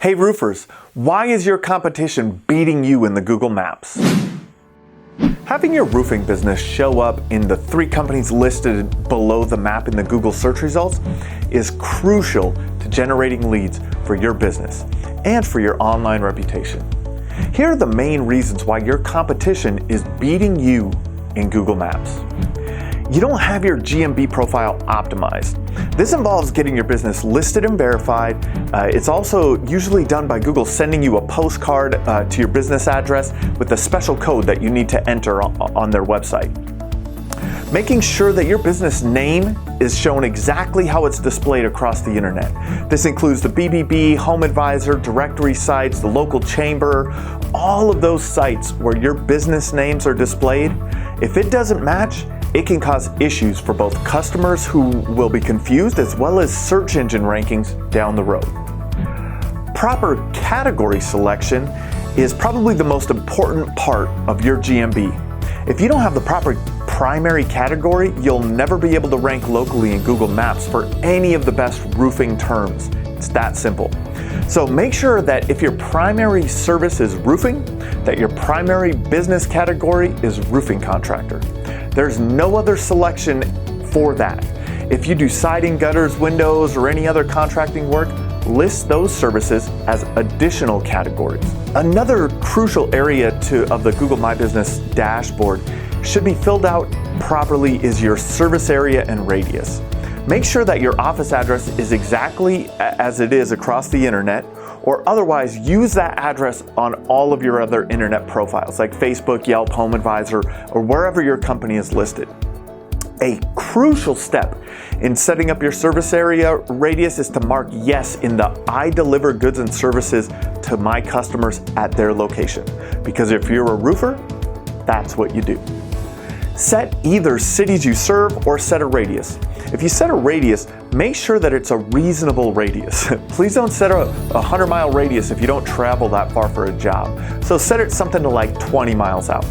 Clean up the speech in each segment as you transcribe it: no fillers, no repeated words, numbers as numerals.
Hey roofers, why is your competition beating you in the Google Maps? Having your roofing business show up in the 3 companies listed below the map in the Google search results is crucial to generating leads for your business and for your online reputation. Here are the main reasons why your competition is beating you in Google Maps. You don't have your GMB profile optimized. This involves getting your business listed and verified. It's also usually done by Google sending you a postcard to your business address with a special code that you need to enter on their website. Making sure that your business name is shown exactly how it's displayed across the internet. This includes the BBB, Home Advisor, directory sites, the local chamber, all of those sites where your business names are displayed. If it doesn't match, it can cause issues for both customers who will be confused as well as search engine rankings down the road. Proper category selection is probably the most important part of your GMB. If you don't have the proper primary category, you'll never be able to rank locally in Google Maps for any of the best roofing terms. It's that simple. So make sure that if your primary service is roofing, that your primary business category is roofing contractor. There's no other selection for that. If you do siding, gutters, windows, or any other contracting work, list those services as additional categories. Another crucial area of the Google My Business dashboard should be filled out properly is your service area and radius. Make sure that your office address is exactly as it is across the internet, or otherwise use that address on all of your other internet profiles like Facebook, Yelp, Home Advisor, or wherever your company is listed. A crucial step in setting up your service area radius is to mark yes in the I deliver goods and services to my customers at their location. Because if you're a roofer, that's what you do. Set either cities you serve or set a radius. If you set a radius, make sure that it's a reasonable radius. Please don't set a 100-mile radius if you don't travel that far for a job. So set it something to like 20 miles out.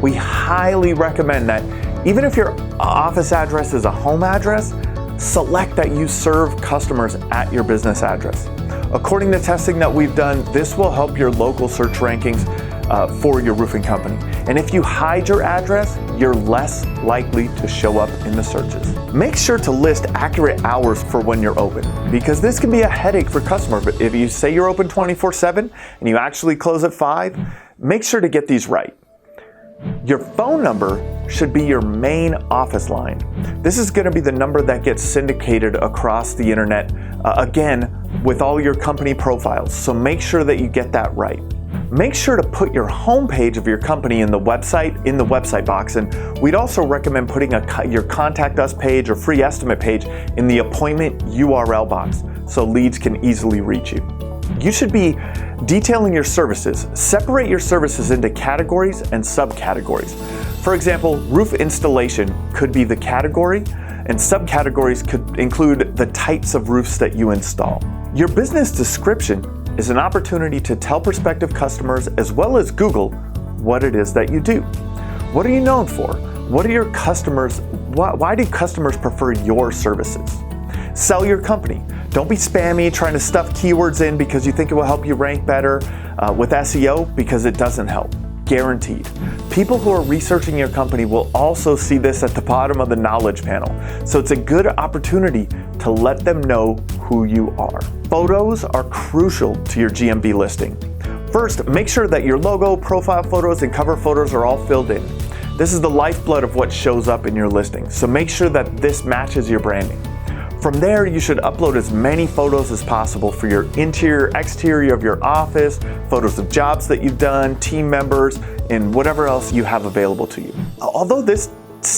We highly recommend that even if your office address is a home address, select that you serve customers at your business address. According to testing that we've done, this will help your local search rankings for your roofing company. And if you hide your address, you're less likely to show up in the searches. Make sure to list accurate hours for when you're open, because this can be a headache for customers. But if you say you're open 24/7 and you actually close at 5, make sure to get these right. Your phone number should be your main office line. This is going to be the number that gets syndicated across the internet, again, with all your company profiles. So make sure that you get that right. Make sure to put your homepage of your company in the website box, and we'd also recommend putting your contact us page or free estimate page in the appointment URL box so leads can easily reach you. You should be detailing your services. Separate your services into categories and subcategories. For example, roof installation could be the category, and subcategories could include the types of roofs that you install. Your business description is an opportunity to tell prospective customers as well as Google what it is that you do. What are you known for? What are your customers? Why do customers prefer your services? Sell your company. Don't be spammy trying to stuff keywords in because you think it will help you rank better with SEO, because it doesn't help. Guaranteed. People who are researching your company will also see this at the bottom of the knowledge panel. So it's a good opportunity to let them know who you are. Photos are crucial to your GMB listing. First, make sure that your logo, profile photos, and cover photos are all filled in. This is the lifeblood of what shows up in your listing. So make sure that this matches your branding. From there, you should upload as many photos as possible for your interior, exterior of your office, photos of jobs that you've done, team members, and whatever else you have available to you. Although this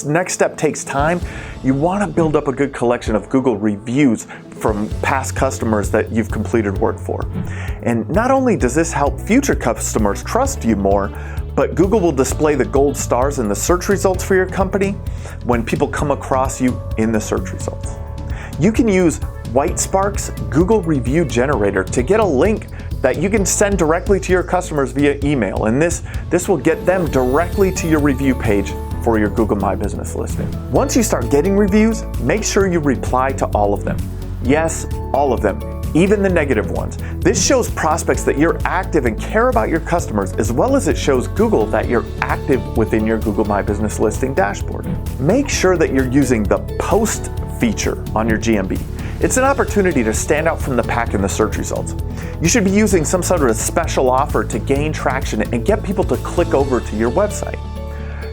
next step takes time, you want to build up a good collection of Google reviews from past customers that you've completed work for. And not only does this help future customers trust you more, but Google will display the gold stars in the search results for your company when people come across you in the search results. You can use Whitespark's Google Review Generator to get a link that you can send directly to your customers via email, and this will get them directly to your review page for your Google My Business listing. Once you start getting reviews, make sure you reply to all of them. Yes, all of them, even the negative ones. This shows prospects that you're active and care about your customers, as well as it shows Google that you're active within your Google My Business listing dashboard. Make sure that you're using the post feature on your GMB. It's an opportunity to stand out from the pack in the search results. You should be using some sort of special offer to gain traction and get people to click over to your website.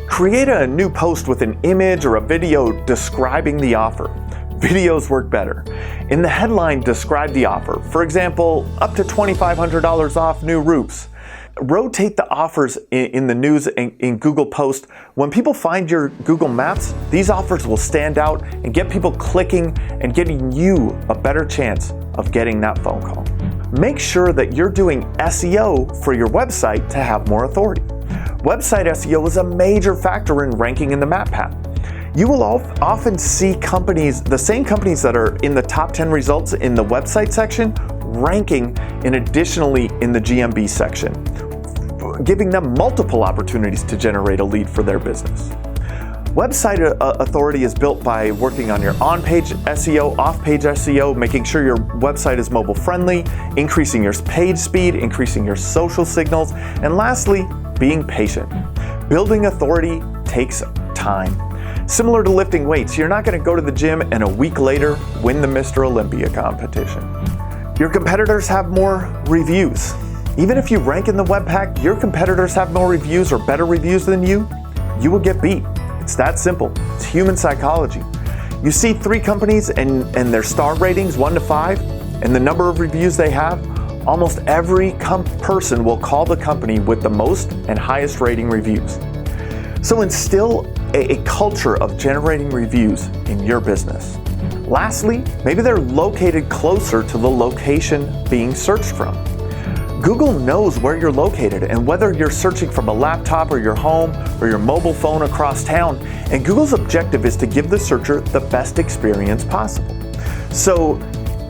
Create a new post with an image or a video describing the offer. Videos work better. In the headline, describe the offer. For example, up to $2,500 off new roofs. Rotate the offers in the news in Google Post. When people find your Google Maps, these offers will stand out and get people clicking and getting you a better chance of getting that phone call. Make sure that you're doing SEO for your website to have more authority. Website SEO is a major factor in ranking in the map path. You will often see companies, the same companies that are in the top 10 results in the website section, ranking additionally in the GMB section, giving them multiple opportunities to generate a lead for their business. Website authority is built by working on your on-page SEO, off-page SEO, making sure your website is mobile friendly, increasing your page speed, increasing your social signals, and lastly, being patient. Building authority takes time. Similar to lifting weights, you're not going to go to the gym and a week later win the Mr. Olympia competition. Your competitors have more reviews. Even if you rank in the Webpack, your competitors have more reviews or better reviews than you will get beat. It's that simple. It's human psychology. You see 3 companies and their star ratings 1 to 5 and the number of reviews they have, almost every person will call the company with the most and highest rating reviews. So instill a culture of generating reviews in your business. Lastly, maybe they're located closer to the location being searched from. Google knows where you're located and whether you're searching from a laptop or your home or your mobile phone across town, and Google's objective is to give the searcher the best experience possible. So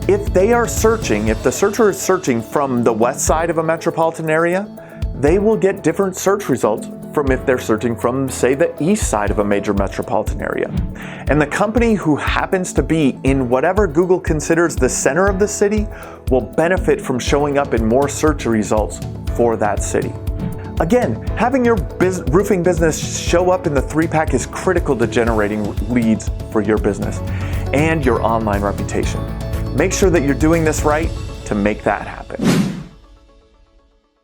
if the searcher is searching from the west side of a metropolitan area, they will get different search results from if they're searching from, say, the east side of a major metropolitan area. And the company who happens to be in whatever Google considers the center of the city will benefit from showing up in more search results for that city. Again, having your roofing business show up in the 3-pack is critical to generating leads for your business and your online reputation. Make sure that you're doing this right to make that happen.